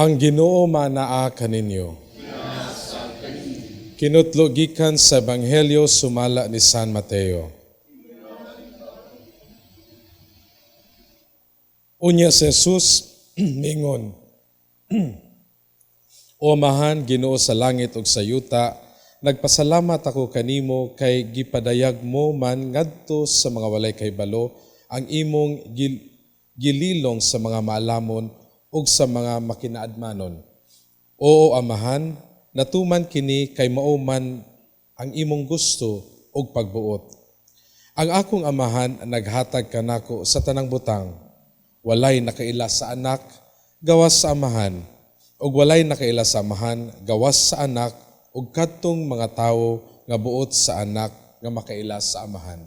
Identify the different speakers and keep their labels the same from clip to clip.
Speaker 1: Ang Ginoo manaa kaninyo. Kinutlo gikan sa Ebanghelyo sumala ni San Mateo. Unya si Jesus mingon, O Amahan, Ginoo sa langit ug sa yuta, nagpasalamat ako kanimo kay gipadayag mo man ngadto sa mga walay kahibalo ang imong gililong sa mga maalamon ug sa mga makinaadmanon. Oo, Amahan, natuman kini kay mao man ang imong gusto ug pagbuot. Ang akong Amahan naghatag kanako sa tanang butang. Walay nakaila sa anak, gawas sa Amahan, ug walay nakaila sa Amahan, gawas sa anak, ug kadtong mga tawo nga buot sa anak nga makaila sa Amahan.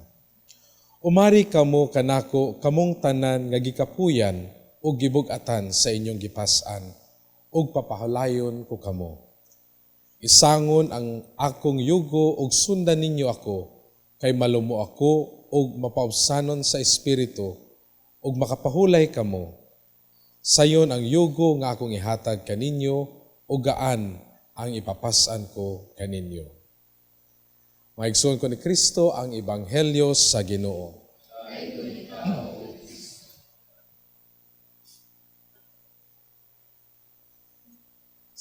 Speaker 1: Umari kamo kanako kamong tanan nga gikapuyan ug gibug-atan sa inyong gipas-an, ug papahalayon ko kamo. Isangon ang akong yugo ug sundan ninyo ako, kay malumo ako ug mapaubsanon sa espiritu, ug makapahulay kamo. Sayon ang yugo nga akong ihatag kaninyo, ug gaan ang ipapas-an ko kaninyo. Maigsoon ko ni Kristo ang Ebanghelyo sa Ginoo.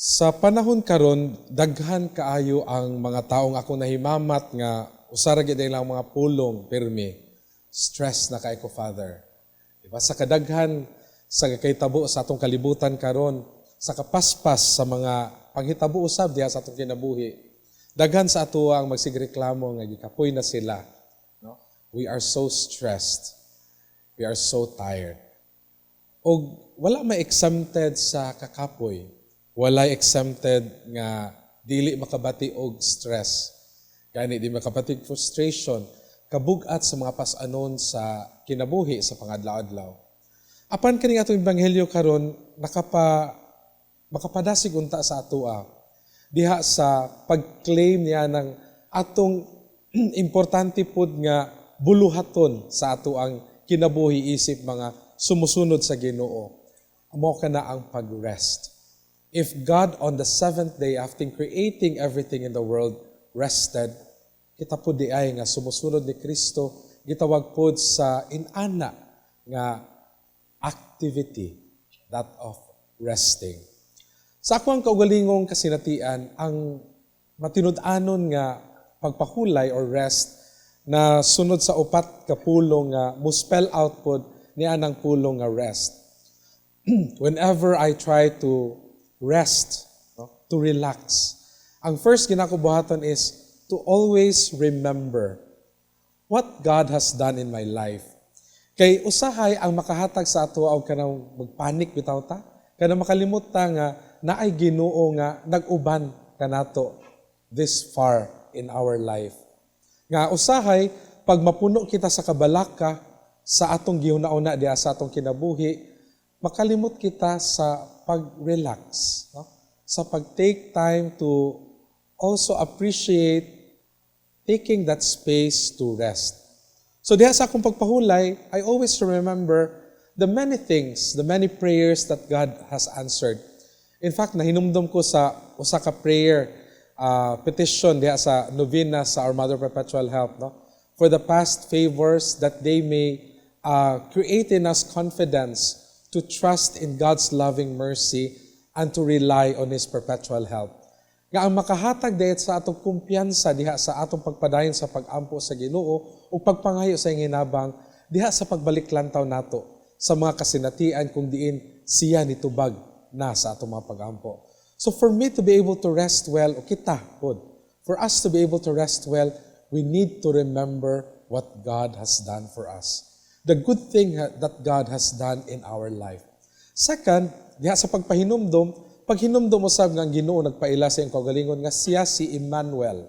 Speaker 1: Sa panahon karon, daghan kaayo ang mga taong akong nahimamat nga usara gyud lang mga pulong pirmi. Stress na kay ko, Father. Diba? Sa kadaghan sa kahitabo sa atong kalibutan karon, sa kapaspas sa mga panghitabo usab diha sa atong kinabuhi. Daghan sa ato ang magsigreklamo nga gikapoy na sila. No? We are so stressed. We are so tired. Og wala may exempted sa kakapoy. Walay exempted nga dili makabati og stress. Gani di makabati og frustration, kabugat sa mga pas-anon sa kinabuhi sa pangadlaw-adlaw. Apan kini atong ebanghelyo karon makapadasig unta sa atoa diha sa pag-claim niya ng atong importante pud nga buluhaton sa ato ang kinabuhi isip mga sumusunod sa Ginoo. Amo kana ang pag-rest. If God on the seventh day after creating everything in the world rested, kita po di ay nga sumusunod ni Kristo, gitawag po sa inana nga activity, that of resting. Sa akong kaugalingong kasinatian, ang matinud-anon nga pagpahulay or rest na sunod sa upat ka pulong nga muspell out po ni anang pulong nga rest. Whenever I try to rest, no? To relax. Ang first ginakubuhaton is to always remember what God has done in my life. Kay usahay ang makahatag sa ato og kanang magpanik bitaw ta, kanang makalimot ta nga naay Ginoo nga nag-uban kanato this far in our life. Nga usahay pag mapuno kita sa kabalaka sa atong gihuna-una diha sa atong kinabuhi, makalimot kita sa pag-relax, no? Sa pag-take time to also appreciate taking that space to rest. So diha sa akong pagpahulay, I always remember the many things, the many prayers that God has answered. In fact, nahinumdum ko sa usa ka prayer petition diha sa novena sa Our Mother Perpetual Help, no? For the past favors that they may create in us confidence to trust in God's loving mercy and to rely on His perpetual help. Nga ang makahatag dayet sa atong kumpiyansa diha sa atong pagpadayon sa pag-ampo sa Ginoo o pagpangayo sa hinabang diha sa pagbalik-lantaw nato sa mga kasinatian kung diin siya nitubag na sa atong mga pag-ampo. So for me to be able to rest well, o kita pod, for us to be able to rest well, we need to remember what God has done for us. The good thing that God has done in our life. Second, diha sa pagpahinumdom, paghinumdom usab nga ang Ginoo nagpaila sa iyang kaugalingon nga siya si Emmanuel,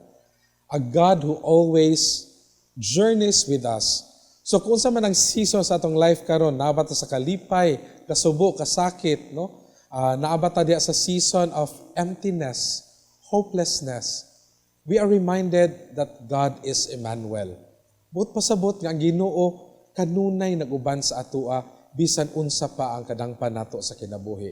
Speaker 1: a God who always journeys with us. So kung sa man ang season sa atong life karon, naabot sa kalipay, kasubo, kasakit, no? Naabot diha sa season of emptiness, hopelessness. We are reminded that God is Emmanuel. Buot pasabot nga ang Ginoo kanunay naguban sa atoa bisan unsa pa ang kadangpan nato sa kinabuhi.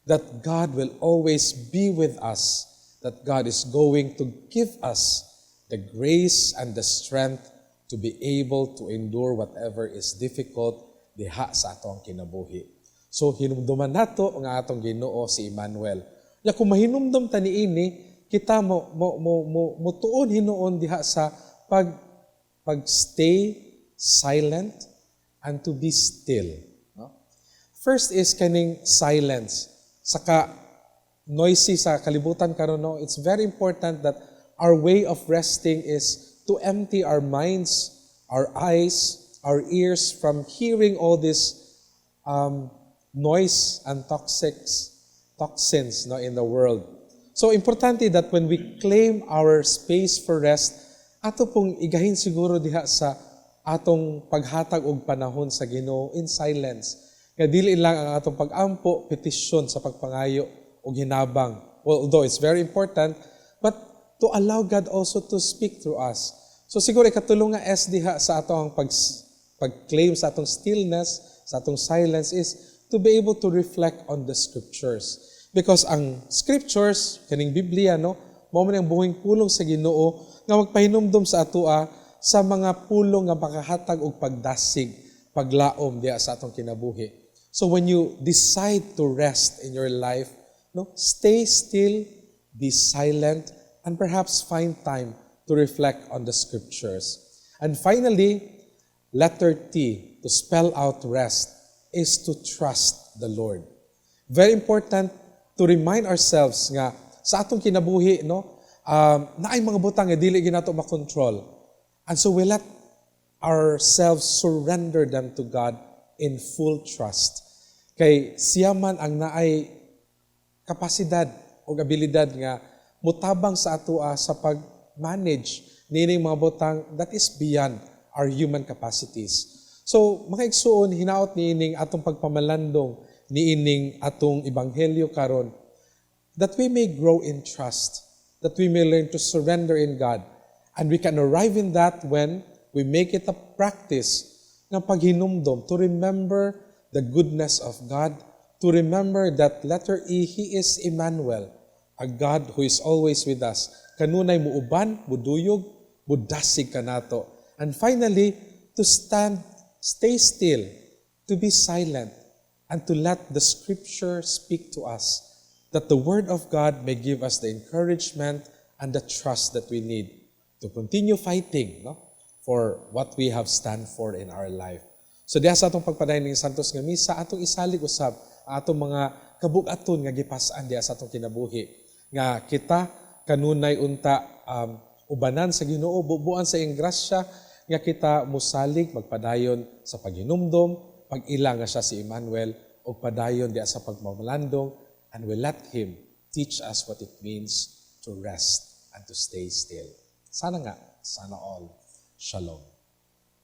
Speaker 1: that God will always be with us, that God is going to give us the grace and the strength to be able to endure whatever is difficult diha sa atong kinabuhi. So hinumduman nato nga atong Ginoo si Emmanuel. Ya kung mahinumdum ta niini, kita mo tuon hinuon diha sa pag-stay silent and to be still. No? First is kaning silence. Saka noisy sa kalibutan karon, no? It's very important that our way of resting is to empty our minds, our eyes, our ears from hearing all this noise and toxins, no, in the world. So importante that when we claim our space for rest, ato pong igahin siguro diha sa atong paghatag og panahon sa Ginoo in silence. Nga dili lang ang atong pag-ampo, petisyon sa pagpangayo o hinabang. Well, although it's very important, but to allow God also to speak through us. So siguro ikatulong nga diha sa atong pag-claim sa atong stillness, sa atong silence is to be able to reflect on the scriptures. Because ang scriptures, kaning Biblia, no, mao man ang buhing pulong sa Ginoo nga magpahinumdom sa atoa sa mga pulong nga makahatag og pagdasig, paglaom diha sa atong kinabuhi. So when you decide to rest in your life, no, stay still, be silent, and perhaps find time to reflect on the scriptures. And finally, letter T, to spell out rest, is to trust the Lord. Very important to remind ourselves nga sa atong kinabuhi, no, naay mga butang nga dili ginato makontrol. And so we let ourselves surrender them to God in full trust. Kay siya man ang naay kapasidad o abilidad nga mutabang sa atoa sa pag-manage nining mga butang that is beyond our human capacities. So, mga igsuon, hinaot niining atong pagpamalandong niining atong ebanghelyo karon, that we may grow in trust, that we may learn to surrender in God. And we can arrive in that when we make it a practice ng paghinumdom to remember the goodness of God, to remember that letter E, He is Emmanuel, a God who is always with us. Kanunay muuban, muduyog, mudasig kanato. And finally, to stay still, to be silent, and to let the Scripture speak to us, that the Word of God may give us the encouragement and the trust that we need to continue fighting, no, for what we have stand for in our life. So diha sa atong pagpadayon ng Santos nga Misa, atong isalig usab atong mga kabug-aton nga gipas-an diha sa atong kinabuhi. Nga kita kanunay unta ubanan sa Ginoo, bubuan sa iyang grasya, nga kita musalig magpadayon sa paghinumdom, pag-ila nga siya si Emmanuel, o padayon diha sa pagmamalandong, and we let Him teach us what it means to rest and to stay still. Sana nga, sana all. Shalom.